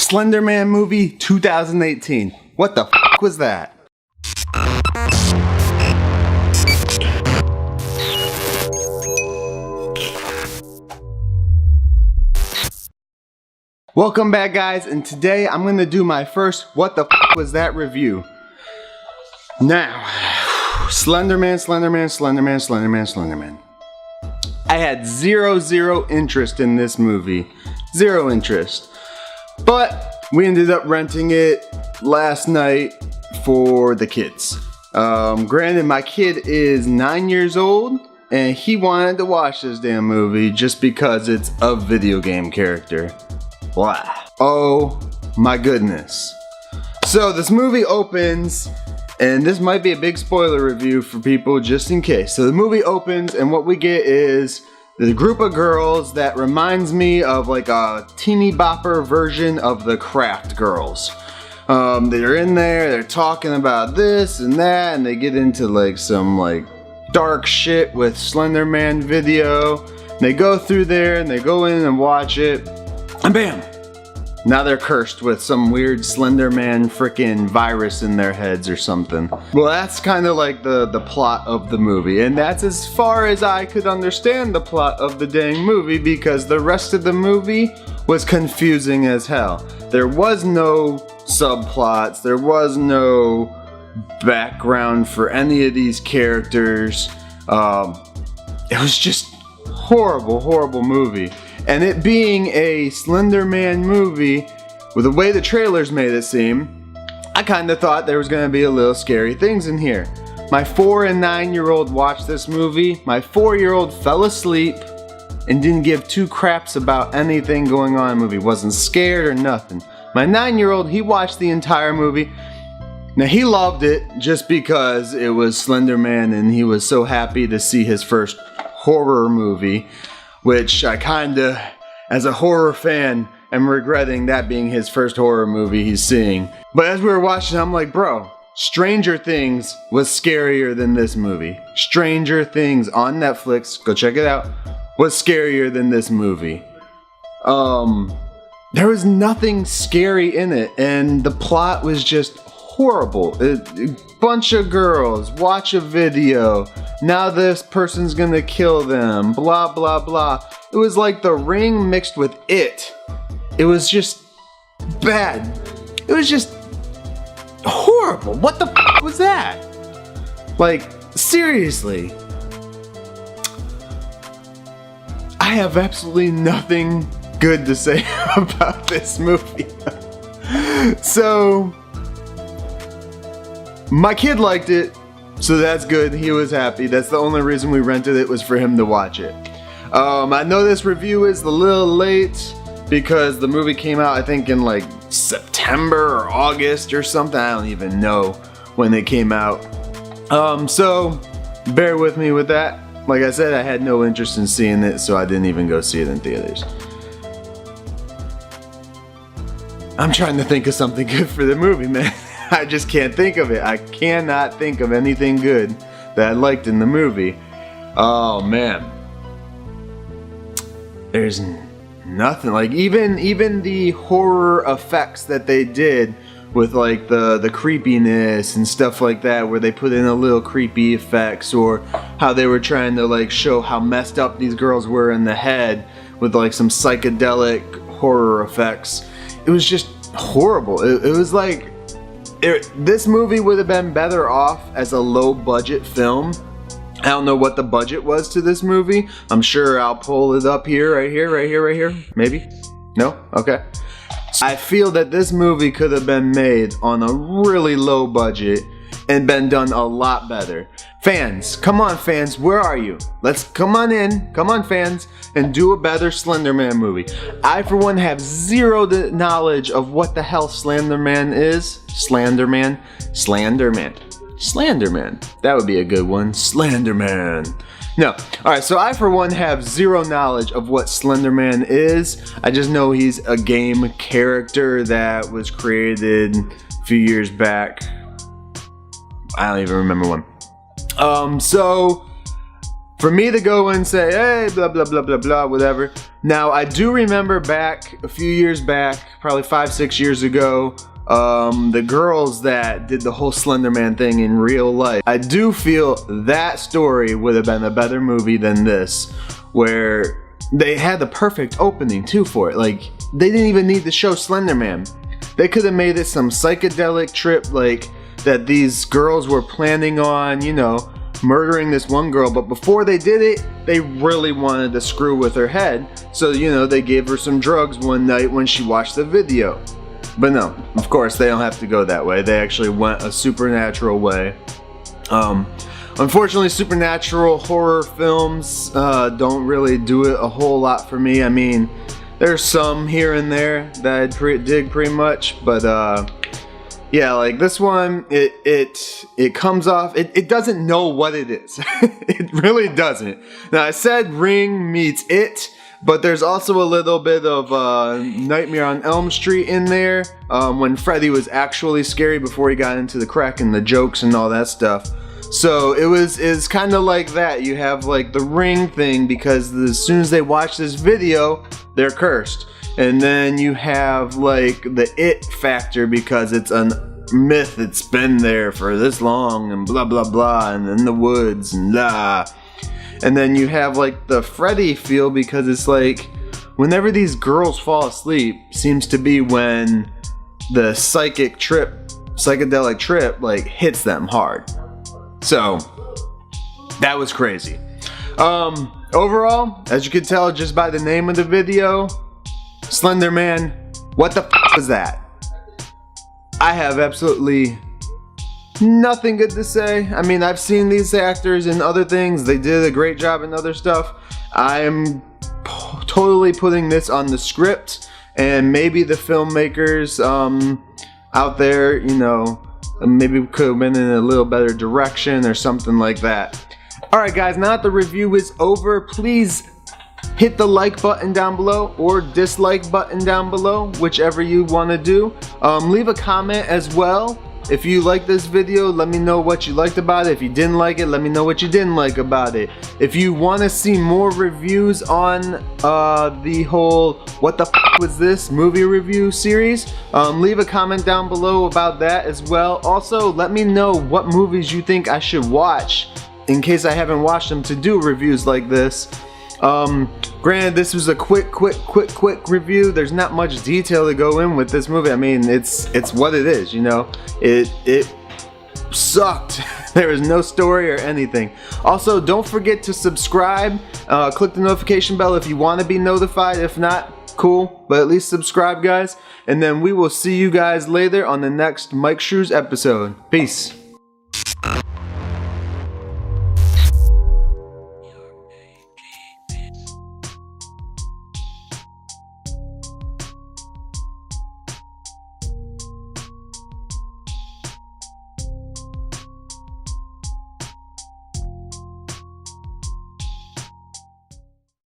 SLENDERMAN movie 2018. What the f was that? Welcome back, guys, and today I'm gonna do my first what the f was that review. Now, SLENDERMAN. I had zero interest in this movie. Zero interest. But we ended up renting it last night for the kids. Granted, my kid is 9 years old and he wanted to watch this damn movie just because it's a video game character. Wow. Oh my goodness. So this movie opens, and this might be a big spoiler review for people just in case. So the movie opens and what we get is the group of girls that reminds me of like a teeny bopper version of the Craft Girls. They're in there, they're talking about this and that, and they get into like some like dark shit with SLENDERMAN video. They go through there and they go in and watch it, and bam! Now they're cursed with some weird SLENDERMAN freaking virus in their heads or something. Well, that's kind of like the plot of the movie, and that's as far as I could understand the plot of the dang movie, because the rest of the movie was confusing as hell. There was no subplots, there was no background for any of these characters. It was just horrible movie. And it being a SLENDERMAN movie, with the way the trailers made it seem, I kind of thought there was going to be a little scary things in here. My 4 and 9-year-old watched this movie. My 4-year-old fell asleep and didn't give two craps about anything going on in the movie. Wasn't scared or nothing. My 9-year-old, he watched the entire movie. Now he loved it just because it was SLENDERMAN and he was so happy to see his first horror movie. Which I kinda, as a horror fan, am regretting that being his first horror movie he's seeing. But as we were watching, I'm like, bro, Stranger Things was scarier than this movie. Stranger Things on Netflix, go check it out, was scarier than this movie. There was nothing scary in it, and the plot was just horrible. A bunch of girls watch a video, now this person's gonna kill them, blah blah blah. It was like The Ring mixed with It. It was just bad. It was just horrible. What the f was that? Like, seriously. I have absolutely nothing good to say about this movie. So my kid liked it, so that's good. He was happy. That's the only reason we rented it, was for him to watch it. I know this review is a little late because the movie came out, I think, in like September or August or something. I don't even know when it came out. So bear with me with that. Like I said, I had no interest in seeing it, so I didn't even go see it in theaters. I'm trying to think of something good for the movie, man. I just can't think of it. I cannot think of anything good that I liked in the movie. Oh man. There's nothing. Like even the horror effects that they did with like the creepiness and stuff like that, where they put in a little creepy effects, or how they were trying to like show how messed up these girls were in the head with like some psychedelic horror effects. It was just horrible. It was like, this movie would have been better off as a low budget film. I don't know what the budget was to this movie. I'm sure I'll pull it up here, right here. Maybe? No? Okay. I feel that this movie could have been made on a really low budget and been done a lot better. Fans, come on fans, where are you? Let's come on in, come on fans, and do a better SLENDERMAN movie. I for one have zero knowledge of what the hell SLENDERMAN is. SLENDERMAN. That would be a good one. SLENDERMAN. No. Alright, so I for one have zero knowledge of what SLENDERMAN is. I just know he's a game character that was created a few years back. I don't even remember when. So for me to go and say, hey, blah, blah, blah, blah, blah, whatever. Now, I do remember back, a few years back, probably 5-6 years ago, the girls that did the whole Slenderman thing in real life. I do feel that story would have been a better movie than this, where they had the perfect opening too for it. Like, they didn't even need to show Slenderman. They could have made it some psychedelic trip, like, that these girls were planning on, you know, murdering this one girl, but before they did it, they really wanted to screw with her head. So, you know, they gave her some drugs one night when she watched the video. But no, of course, they don't have to go that way. They actually went a supernatural way. Unfortunately, supernatural horror films don't really do it a whole lot for me. I mean, there's some here and there that I dig pretty much, but yeah, like this one, it comes off, it doesn't know what it is. It really doesn't. Now, I said Ring meets It, but there's also a little bit of Nightmare on Elm Street in there, when Freddy was actually scary before he got into the crack and the jokes and all that stuff. So it's kind of like that. You have like the Ring thing, because as soon as they watch this video, they're cursed. And then you have like the It factor, because it's a myth that's been there for this long and blah blah blah, and in the woods and blah. And then you have like the Freddy feel, because it's like whenever these girls fall asleep seems to be when the psychedelic trip like hits them hard. So that was crazy. Overall, as you can tell just by the name of the video, Slenderman, what the f was that? I have absolutely nothing good to say. I mean, I've seen these actors in other things. They did a great job in other stuff. I am totally putting this on the script, and maybe the filmmakers out there, you know, maybe could have been in a little better direction or something like that. Alright guys, now that the review is over, please hit the like button down below or dislike button down below, whichever you want to do. Leave a comment as well. If you like this video, let me know what you liked about it. If you didn't like it, let me know what you didn't like about it. If you want to see more reviews on the whole what the f was this movie review series, leave a comment down below about that as well. Also, let me know what movies you think I should watch in case I haven't watched them to do reviews like this. Granted, this was a quick review. There's not much detail to go in with this movie. I mean, it's what it is, you know. It sucked. There was no story or anything. Also, don't forget to subscribe. Click the notification bell if you want to be notified. If not, cool, but at least subscribe, guys. And then we will see you guys later on the next Myke Shrews episode. Peace.